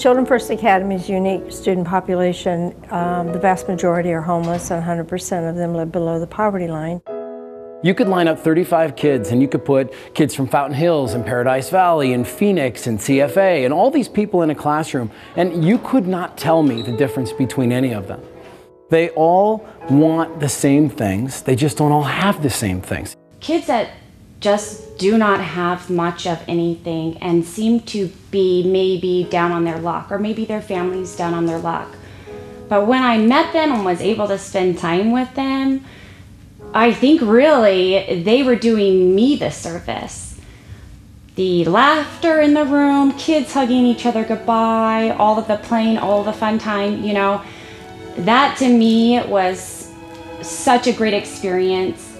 Children First Academy's unique student population, the vast majority are homeless and 100% of them live below the poverty line. You could line up 35 kids and you could put kids from Fountain Hills and Paradise Valley and Phoenix and CFA and all these people in a classroom, and you could not tell me the difference between any of them. They all want the same things, they just don't all have the same things. Kids that just do not have much of anything and seem to be maybe down on their luck, or maybe their family's down on their luck. But when I met them and was able to spend time with them, I think really they were doing me the service. The laughter in the room, kids hugging each other goodbye, all of the playing, all of the fun time, you know, that to me was such a great experience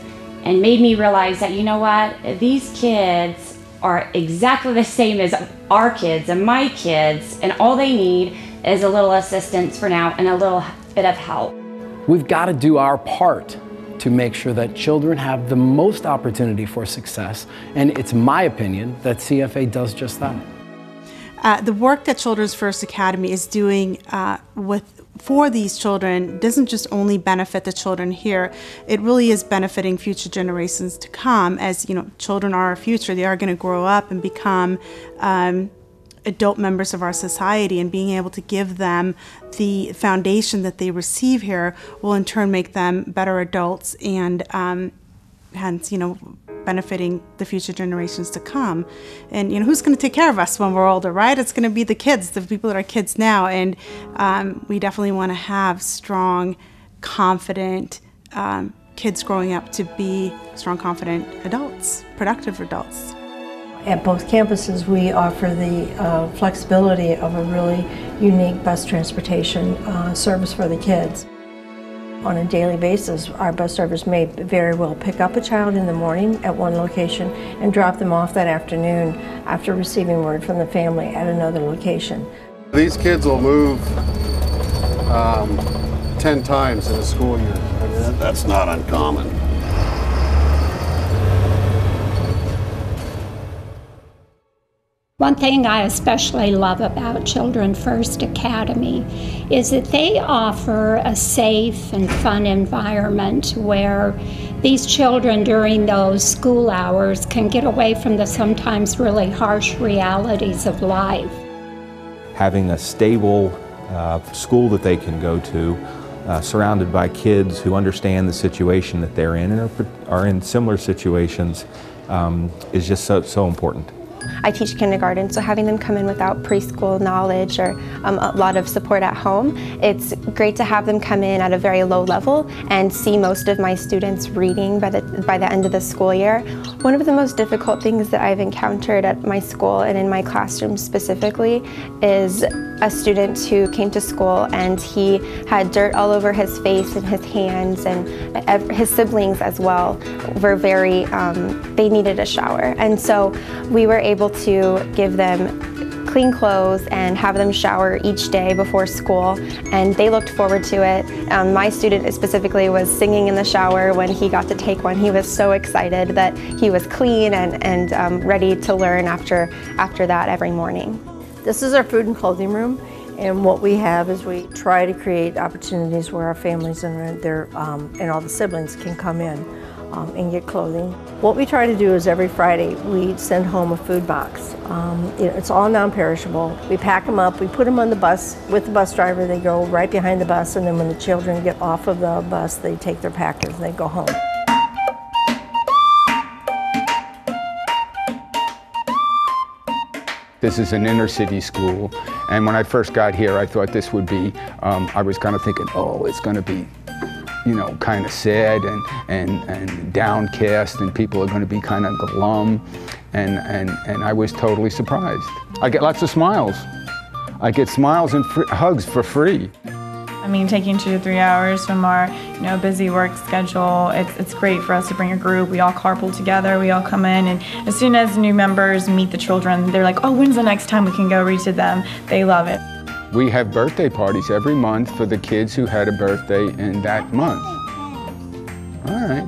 and made me realize that, you know what, these kids are exactly the same as our kids and my kids, and all they need is a little assistance for now and a little bit of help. We've got to do our part to make sure that children have the most opportunity for success, and it's my opinion that CFA does just that. The work that Children's First Academy is doing for these children doesn't just only benefit the children here, it really is benefiting future generations to come. As you know, children are our future. They are going to grow up and become adult members of our society, and being able to give them the foundation that they receive here will in turn make them better adults, and hence, you know, benefiting the future generations to come. And you know, who's going to take care of us when we're older, right? It's going to be the kids, the people that are kids now, and we definitely want to have strong, confident kids growing up to be strong, confident adults, productive adults. At both campuses, we offer the flexibility of a really unique bus transportation service for the kids. On a daily basis, our bus drivers may very well pick up a child in the morning at one location and drop them off that afternoon after receiving word from the family at another location. These kids will move 10 times in a school year. I mean, that's not uncommon. One thing I especially love about Children First Academy is that they offer a safe and fun environment where these children during those school hours can get away from the sometimes really harsh realities of life. Having a stable school that they can go to, surrounded by kids who understand the situation that they're in and are in similar situations, is just so important. I teach kindergarten, so having them come in without preschool knowledge or a lot of support at home, it's great to have them come in at a very low level and see most of my students reading by the end of the school year. One of the most difficult things that I've encountered at my school and in my classroom specifically is a student who came to school and he had dirt all over his face and his hands, and his siblings as well were they needed a shower. And so we were able to give them clean clothes and have them shower each day before school, and they looked forward to it. My student specifically was singing in the shower when he got to take one. He was so excited that he was clean and ready to learn after that every morning. This is our food and clothing room, and what we have is we try to create opportunities where our families and all the siblings can come in and get clothing. What we try to do is every Friday we send home a food box. It's all non-perishable. We pack them up, we put them on the bus with the bus driver, they go right behind the bus, and then when the children get off of the bus, they take their packers and they go home. This is an inner city school, and when I first got here I thought this would be, I was kind of thinking, oh, it's going to be, you know, kind of sad and downcast, and people are going to be kind of glum, and I was totally surprised. I get lots of smiles. I get smiles and hugs for free. I mean, taking 2 to 3 hours from our, busy work schedule, it's great for us to bring a group. We all carpool together, we all come in, and as soon as new members meet the children, they're like, oh, when's the next time we can go read to them? They love it. We have birthday parties every month for the kids who had a birthday in that month. All right.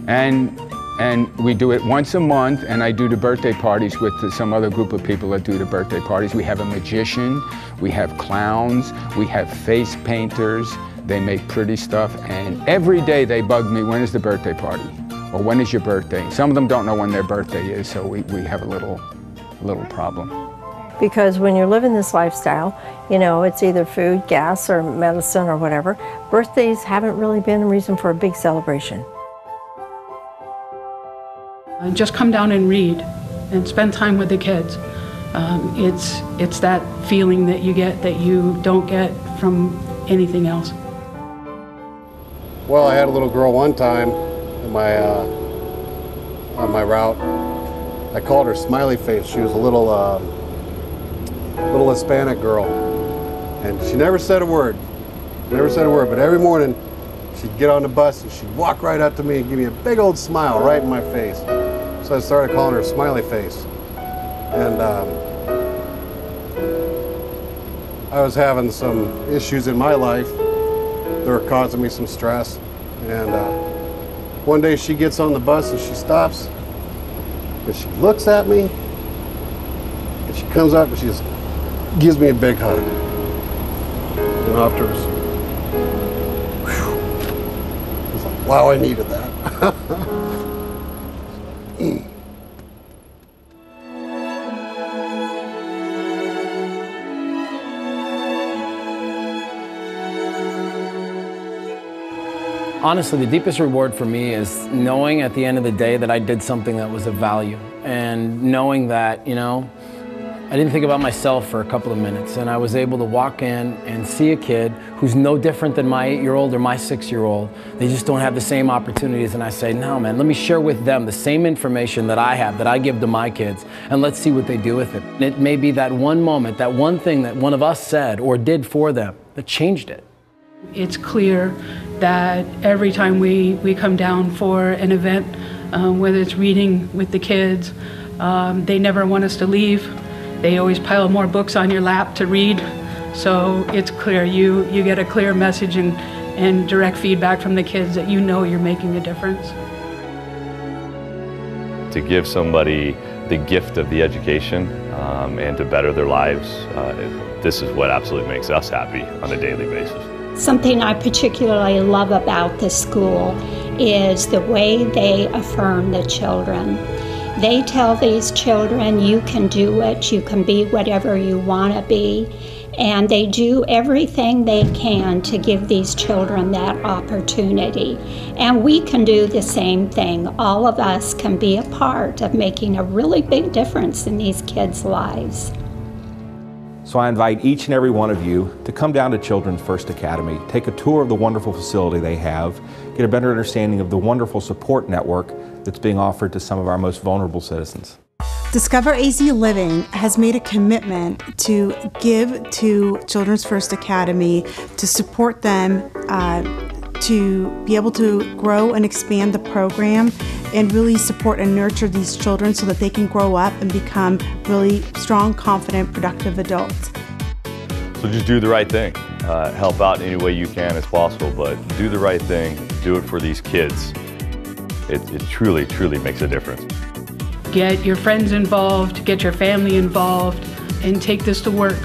And And we do it once a month, and I do the birthday parties with some other group of people that do the birthday parties. We have a magician, we have clowns, we have face painters. They make pretty stuff, and every day they bug me, when is the birthday party? Or when is your birthday? Some of them don't know when their birthday is, so we have a little problem. Because when you're living this lifestyle, you know, it's either food, gas, or medicine or whatever. Birthdays haven't really been a reason for a big celebration. Just come down and read and spend time with the kids. It's that feeling that you get that you don't get from anything else. Well, I had a little girl one time in my, on my route. I called her Smiley Face. She was a little Hispanic girl. And she never said a word. Never said a word, but every morning she'd get on the bus and she'd walk right up to me and give me a big old smile right in my face. So I started calling her Smiley Face. And I was having some issues in my life that were causing me some stress. And one day she gets on the bus and she stops and she looks at me and she comes up and she just gives me a big hug. And afterwards, I was like, wow, I needed that. Honestly, the deepest reward for me is knowing at the end of the day that I did something that was of value, and knowing that, you know, I didn't think about myself for a couple of minutes, and I was able to walk in and see a kid who's no different than my 8-year-old or my 6-year-old. They just don't have the same opportunities, and I say, no man, let me share with them the same information that I have, that I give to my kids, and let's see what they do with it. And it may be that one moment, that one thing that one of us said or did for them that changed it. It's clear that every time we come down for an event, whether it's reading with the kids, they never want us to leave. They always pile more books on your lap to read. So it's clear, you get a clear message and direct feedback from the kids that you know you're making a difference. To give somebody the gift of the education and to better their lives, this is what absolutely makes us happy on a daily basis. Something I particularly love about the school is the way they affirm the children. They tell these children, you can do it, you can be whatever you want to be, and they do everything they can to give these children that opportunity. And we can do the same thing. All of us can be a part of making a really big difference in these kids' lives. So I invite each and every one of you to come down to Children's First Academy, take a tour of the wonderful facility they have, get a better understanding of the wonderful support network that's being offered to some of our most vulnerable citizens. Discover AZ Living has made a commitment to give to Children's First Academy to support them to be able to grow and expand the program and really support and nurture these children so that they can grow up and become really strong, confident, productive adults. So just do the right thing. Help out in any way you can as possible, but do the right thing, do it for these kids. It truly, truly makes a difference. Get your friends involved, get your family involved, and take this to work.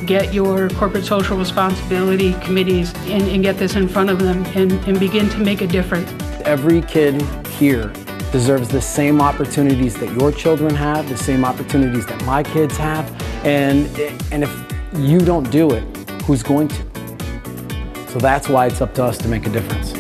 Get your corporate social responsibility committees and get this in front of them and begin to make a difference. Every kid here deserves the same opportunities that your children have, the same opportunities that my kids have, and if you don't do it, who's going to? So that's why it's up to us to make a difference.